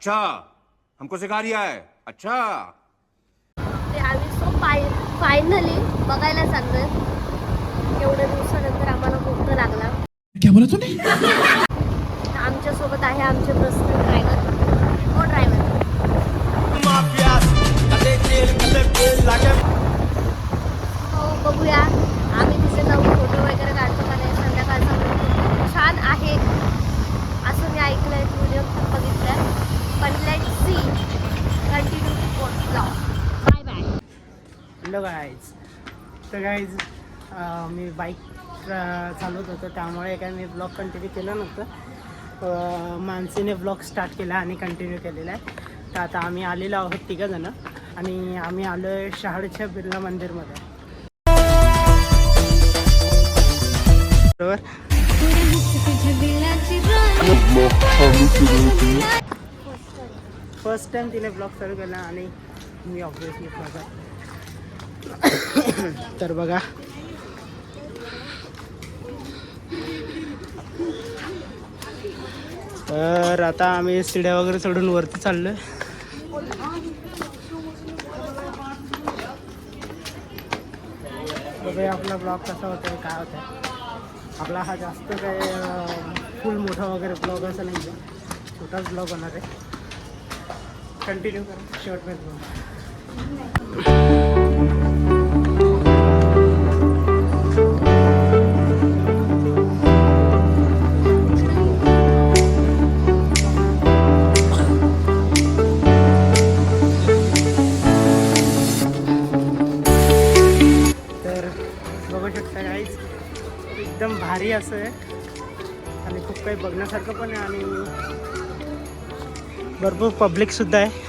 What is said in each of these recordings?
अच्छा, हमको सिखा रिया है. अच्छा. ते आम्ही फायनली बघायला चाललोय. एवढ्या दिवसानंतर आम्हाला भूक लागला. क्या बोला तूने? आमच्या सोबत आहे आमचे पर्सनल ड्रायव्हर. हो ड्रायव्हर. हो बघूया आम्ही तिथे जाऊन फोटो वगैरे काढतो का नाही. संध्याकाळचा खूप छान आहे असं मी ऐकलंय. व्हिडिओ खूप बघितलाय. पण let's see. Continue blog. Bye bye. Hello guys. तर गाईज मी बाईक चालवत होतो त्यामुळे काय मी ब्लॉग कंटिन्यू केलं नव्हतं. मानसीने ब्लॉग स्टार्ट केला आणि कंटिन्यू केलेला आहे. तर आता आम्ही आलेलो आहोत तिघंजणं आणि आम्ही आलो आहे शहाडच्या बिर्ला मंदिरमध्ये. बरोबर. फर्स्ट टाइम तिने ब्लॉग चालू केला आणि मी ऑब्विसली बघा. तर बघा तर आता आम्ही शिड्या वगैरे चढून वरती चाललोय. बघूया आपला ब्लॉग कसा होतोय काय होतंय. आपला हा जास्त काय फुल मोठा वगैरे ब्लॉग असं नाही आहे. छोटाच ब्लॉग होणार आहे. कंटिन्यू करा शेवटपर्यंत ब्लॉग. एकदम भारी असं आहे आणि खूप काही बघण्यासारखं पण आहे आणि भरपूर पब्लिकसुद्धा आहे.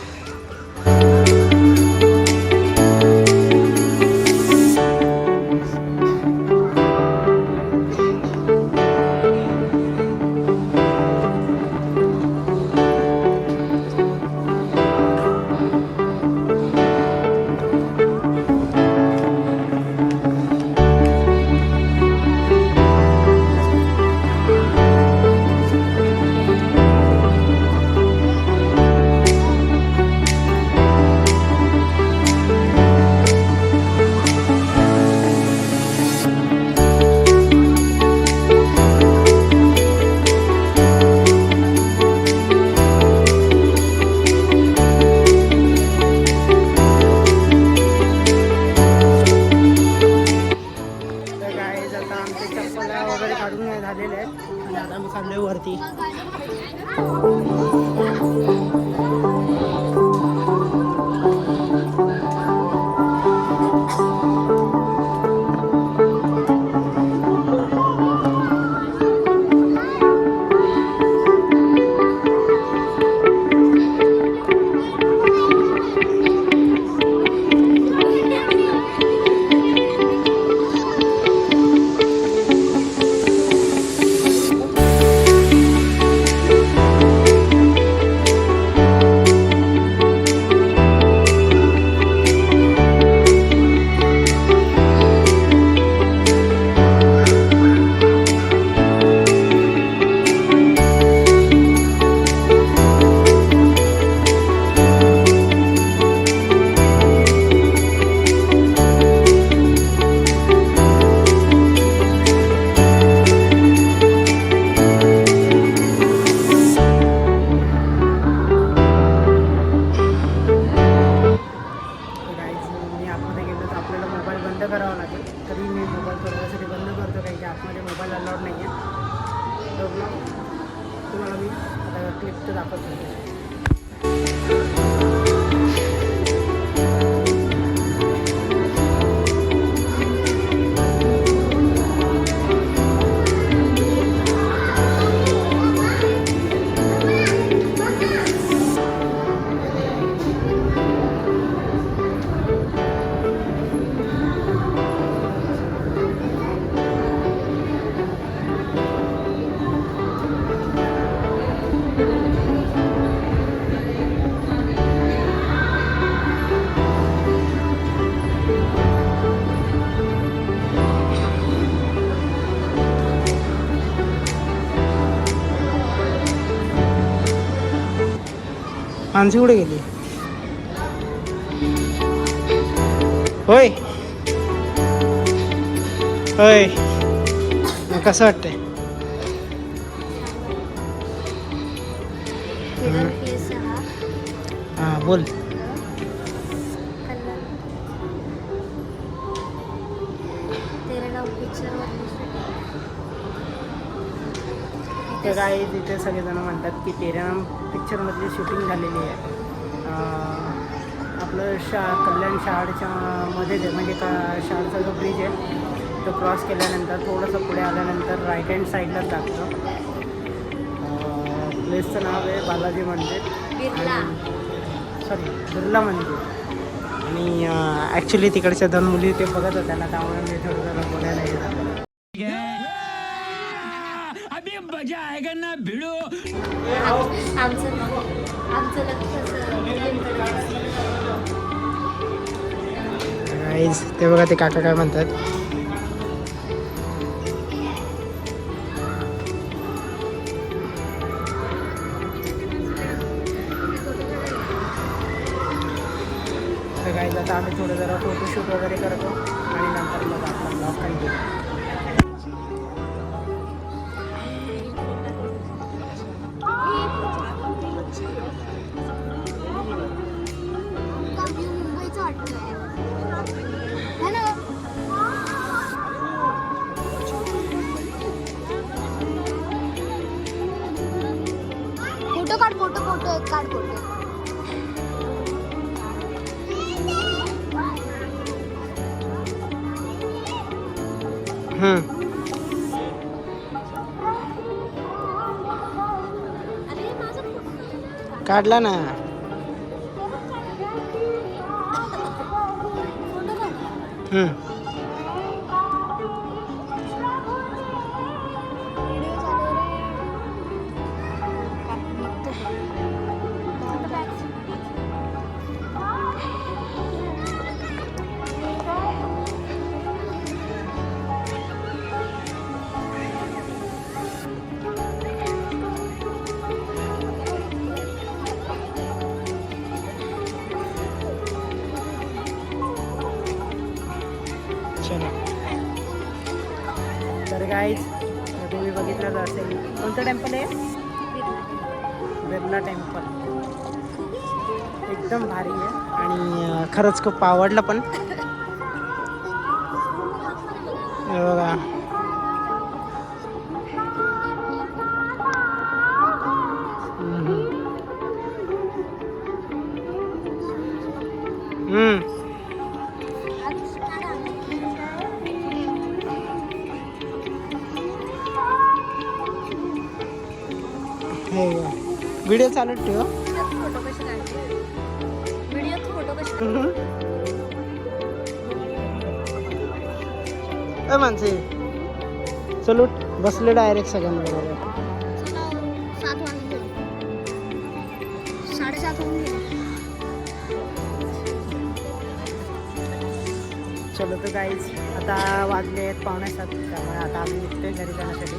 झालेले आहेत आणि आता मी चाललोय वरती. करावं लागेल. तरी मी मोबाईल थोड्यासाठी बंद करतो कारण की आतमध्ये मोबाईल अलाउड नाही आहे. तर तुम्हाला मी आता क्लिप तर दाखवतो. मानसी कुठे गेली? होय होय, मग कसं वाटतंय? हां बोल. तर काही तिथे सगळेजण म्हणतात की तेरे नाम पिक्चरमधली शूटिंग झालेली आहे. आपलं कल्याण शहाडच्या मध्ये म्हणजे शहाडचा जो ब्रिज आहे तो क्रॉस केल्यानंतर थोडंसं पुढे आल्यानंतर राईट हँड साईडलाच लागतं. प्लेसचं नाव आहे बालाजी मंदिर, बिर्ला मंदिर. आणि ॲक्च्युली तिकडच्या 2 मुली ते बघत होत्या ना, त्यामुळे मी थोडं जरा बोलायला येतं. ते बघा ते काका काय म्हणतात. तर गाईज आता आम्ही थोडं जरा फोटोशूट वगैरे करतो आणि नंतर मग आपला ब्लॉग कंटिन्यू. फोटो एक काढ फोटो. काढला ना. तर गाईज तुम्ही बघितलं असेल, कोणतं टेम्पल आहे? बिर्ला टेम्पल. एकदम भारी आहे आणि खरंच खूप आवडलं पण. बघा व्हिडिओ चालू ठेव. फोटो कसे काढते? व्हिडिओत फोटो कसे? माणसे चलो बसले डायरेक्ट सगळ्यांबरोबर. 7 वाजले, 7:30 होऊन गेले. चलो तर गाईज आता वाजले 6:45, त्यामुळे आता आम्ही निघतोय घरी जाण्यासाठी.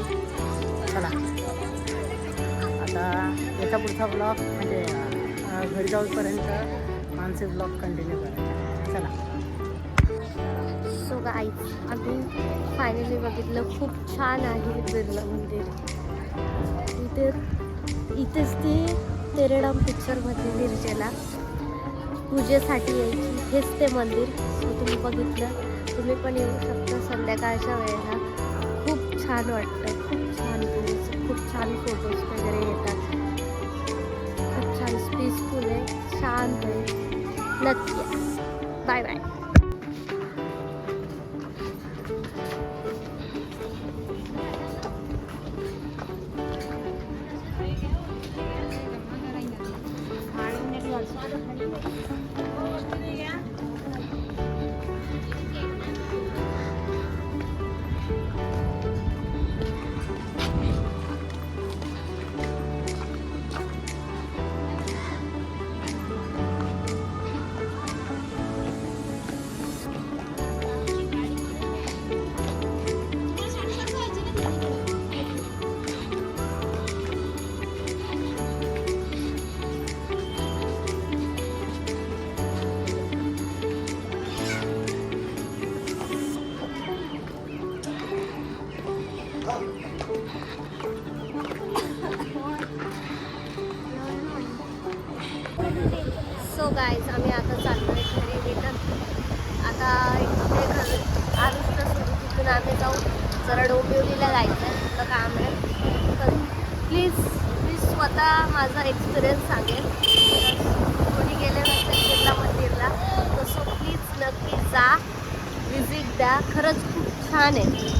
चला आता याचा पुढचा ब्लॉग म्हणजे घरी जाऊपर्यंत मानसी ब्लॉग कंटिन्यू करायचा. चला. सो गाईज आम्ही फायनली बघितलं, खूप छान आहे बिर्ला मंदिर. इथेच ती तेरेडाम पिक्चरमध्ये निर्जेला पूजेसाठी यायची, हेच ते मंदिर. सो तुम्ही बघितलं, तुम्ही पण येऊ शकता संध्याकाळच्या वेळेला. खूप छान वाटतं, खूप छान प्लेस, खूप छान फोटोज वगैरे येतात. खूप छान पीसफुल आहे, शांत आहे. नक्की या. Bye bye. आम्ही जाऊ जरा डोंबिवलीला जायचं आहे, तुला काम आहे. तर प्लीज मी स्वतः माझा एक्सपिरियन्स सांगेन. कोणी गेले नसेल बिर्ला मंदिरला तसं प्लीज नक्की जा, विजिट द्या. खरंच खूप छान आहे.